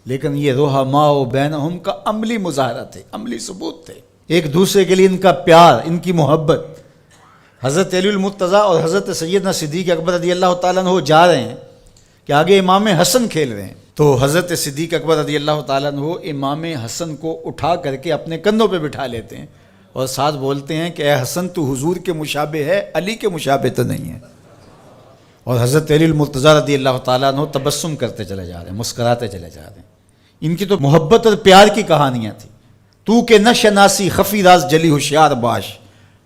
لیکن یہ رحماء بینہم کا عملی مظاہرہ تھے، عملی ثبوت تھے، ایک دوسرے کے لیے ان کا پیار، ان کی محبت۔ حضرت علی المرتضیٰ اور حضرت سیدنا صدیق اکبر رضی اللہ تعالیٰ عنہ جا رہے ہیں کہ آگے امام حسن کھیل رہے ہیں، تو حضرت صدیق اکبر رضی اللہ تعالیٰ عنہ امام حسن کو اٹھا کر کے اپنے کندھوں پہ بٹھا لیتے ہیں اور ساتھ بولتے ہیں کہ اے حسن تو حضور کے مشابہ ہے، علی کے مشابہ تو نہیں ہے۔ اور حضرت علی المرتضیٰ رضی اللہ تعالیٰ عنہ تبسم کرتے چلے جا رہے ہیں، مسکراتے چلے جا رہے ہیں۔ ان کی تو محبت اور پیار کی کہانیاں تھیں۔ تو کہ نہ شناسی خفی راز جلی ہوشیار باش،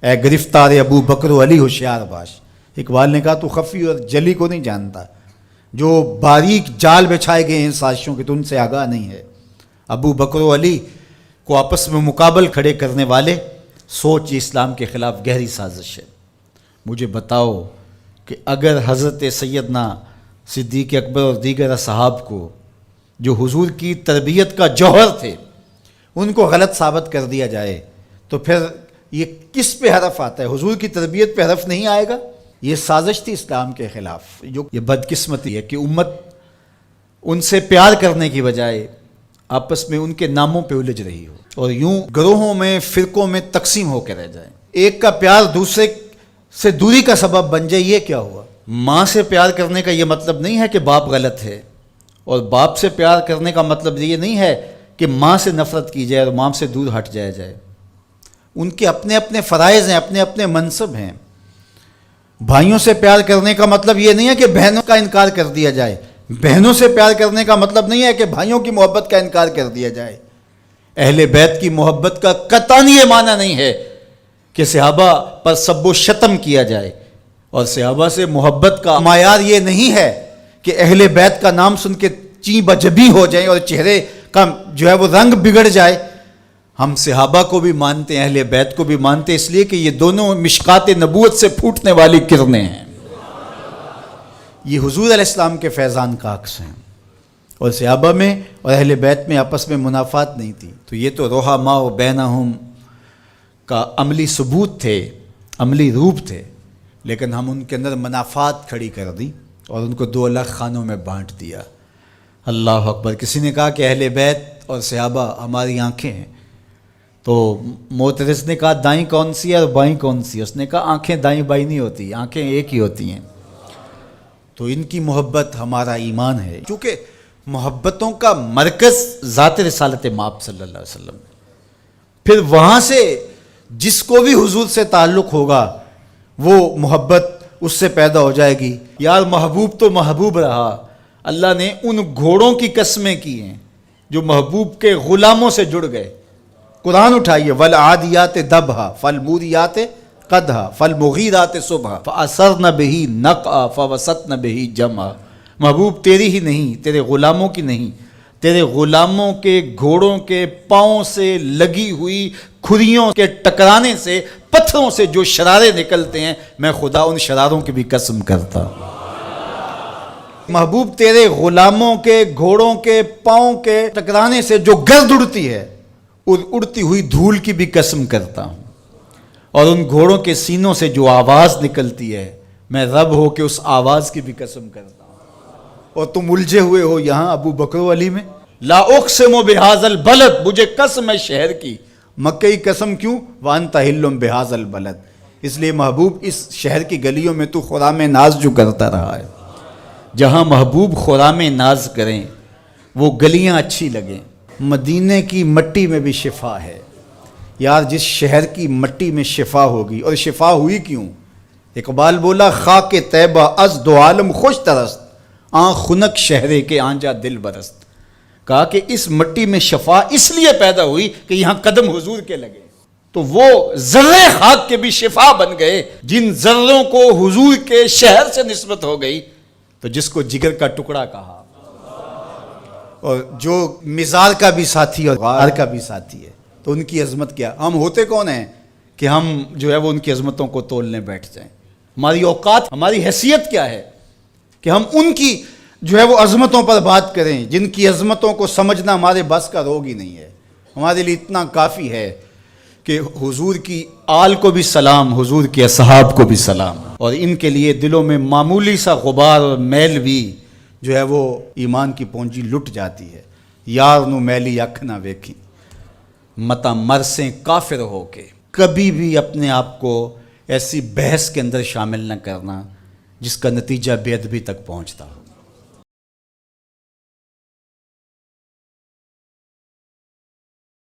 اے گرفتار ابو بکر و علی ہوشیار باش۔ اقبال نے کہا تو خفی اور جلی کو نہیں جانتا، جو باریک جال بچھائے گئے ہیں سازشوں کے تو ان سے آگاہ نہیں ہے۔ ابو بکر و علی کو آپس میں مقابل کھڑے کرنے والے سوچ اسلام کے خلاف گہری سازش ہے۔ مجھے بتاؤ کہ اگر حضرت سیدنا صدیق اکبر اور دیگر اصحاب کو جو حضور کی تربیت کا جوہر تھے ان کو غلط ثابت کر دیا جائے تو پھر یہ کس پہ حرف آتا ہے؟ حضور کی تربیت پہ حرف نہیں آئے گا؟ یہ سازش تھی اسلام کے خلاف۔ جو یہ بدقسمتی ہے کہ امت ان سے پیار کرنے کی بجائے آپس میں ان کے ناموں پہ الجھ رہی ہو اور یوں گروہوں میں فرقوں میں تقسیم ہو کے رہ جائے۔ ایک کا پیار دوسرے سے دوری کا سبب بن جائے، یہ کیا ہوا؟ ماں سے پیار کرنے کا یہ مطلب نہیں ہے کہ باپ غلط ہے، اور باپ سے پیار کرنے کا مطلب یہ نہیں ہے کہ ماں سے نفرت کی جائے اور ماں سے دور ہٹ جائے۔ ان کے اپنے اپنے فرائض ہیں، اپنے اپنے منصب ہیں۔ بھائیوں سے پیار کرنے کا مطلب یہ نہیں ہے کہ بہنوں کا انکار کر دیا جائے، بہنوں سے پیار کرنے کا مطلب نہیں ہے کہ بھائیوں کی محبت کا انکار کر دیا جائے۔ اہل بیت کی محبت کا قطعاً یہ معنی نہیں ہے کہ صحابہ پر سب و شتم کیا جائے، اور صحابہ سے محبت کا معیار یہ نہیں ہے کہ اہل بیت کا نام سن کے چیں بجبی ہو جائیں اور چہرے کا جو ہے وہ رنگ بگڑ جائے۔ ہم صحابہ کو بھی مانتے ہیں، اہل بیت کو بھی مانتے ہیں، اس لیے کہ یہ دونوں مشکات نبوت سے پھوٹنے والی کرنیں ہیں۔ یہ حضور علیہ السلام کے فیضان کا عکس ہیں، اور صحابہ میں اور اہل بیت میں آپس میں منافات نہیں تھی۔ تو یہ تو رحماء بینہم کا عملی ثبوت تھے، عملی روپ تھے، لیکن ہم ان کے اندر منافات کھڑی کر دی اور ان کو دو الگ خانوں میں بانٹ دیا۔ اللہ اکبر۔ کسی نے کہا کہ اہل بیت اور صحابہ ہماری آنکھیں ہیں، تو معترض نے کہا دائیں کون سی ہے اور بائیں کون سی ہے؟ اس نے کہا آنکھیں دائیں بائیں نہیں ہوتی، آنکھیں ایک ہی ہوتی ہیں۔ تو ان کی محبت ہمارا ایمان ہے، کیونکہ محبتوں کا مرکز ذات رسالت مآب صلی اللہ علیہ وسلم۔ پھر وہاں سے جس کو بھی حضور سے تعلق ہوگا وہ محبت اس سے پیدا ہو جائے گی۔ یار محبوب تو محبوب رہا، اللہ نے ان گھوڑوں کی قسمیں کی ہیں جو محبوب کے غلاموں سے جڑ گئے۔ قرآن اٹھائیے، والعادیات ضبحا فالموریات قدحا فالمغیرات صبحا فاثرن بہ نقعا فوسطن بہ جمعا۔ محبوب تیری ہی نہیں، تیرے غلاموں کی نہیں، تیرے غلاموں کے گھوڑوں کے پاؤں سے لگی ہوئی کھریوں کے ٹکرانے سے، پتھروں سے جو شرارے نکلتے ہیں، میں خدا ان شراروں کی بھی قسم کرتا ہوں۔ محبوب تیرے غلاموں کے گھوڑوں کے پاؤں کے ٹکرانے سے جو گرد اڑتی ہے، اڑتی ہوئی دھول کی بھی قسم کرتا ہوں، اور ان گھوڑوں کے سینوں سے جو آواز نکلتی ہے، میں رب ہو کے اس آواز کی بھی قسم کرتا ہوں۔ اور تم الجھے ہوئے ہو یہاں ابو بکر و علی میں۔ لا اقسم بہذا البلد، مجھے قسم ہے شہر کی۔ مکئی قسم کیوں؟ وانت حل بہذا البلد، اس لیے محبوب اس شہر کی گلیوں میں تو خرام ناز جو کرتا رہا ہے۔ جہاں محبوب خرام ناز کریں وہ گلیاں اچھی لگیں۔ مدینے کی مٹی میں بھی شفا ہے یار، جس شہر کی مٹی میں شفا ہوگی، اور شفا ہوئی کیوں؟ اقبال بولا خاک طیبہ از دو عالم خوش ترست، آن خنک شہرے کے آنجا دل برست۔ کہا کہ اس مٹی میں شفا اس لیے پیدا ہوئی کہ یہاں قدم حضور کے لگے، تو وہ ذرے خاک کے بھی شفا بن گئے جن ذروں کو حضور کے شہر سے نسبت ہو گئی، تو جس کو جگر کا ٹکڑا کہا، اور جو مزار کا بھی ساتھی اور غار کا بھی ساتھی ہے، تو ان کی عظمت کیا؟ ہم ہوتے کون ہیں کہ ہم جو ہے وہ ان کی عظمتوں کو تولنے بیٹھ جائیں؟ ہماری اوقات، ہماری حیثیت کیا ہے کہ ہم ان کی جو ہے وہ عظمتوں پر بات کریں جن کی عظمتوں کو سمجھنا ہمارے بس کا روگ ہی نہیں ہے۔ ہمارے لیے اتنا کافی ہے کہ حضور کی آل کو بھی سلام، حضور کے اصحاب کو بھی سلام، اور ان کے لیے دلوں میں معمولی سا غبار اور میل بھی جو ہے وہ ایمان کی پونجی لٹ جاتی ہے۔ یار نو میلی اکھ نہ ویکھی متا مرسیں کافر ہو کے۔ کبھی بھی اپنے آپ کو ایسی بحث کے اندر شامل نہ کرنا جس کا نتیجہ بے ادبی تک پہنچتا ہو۔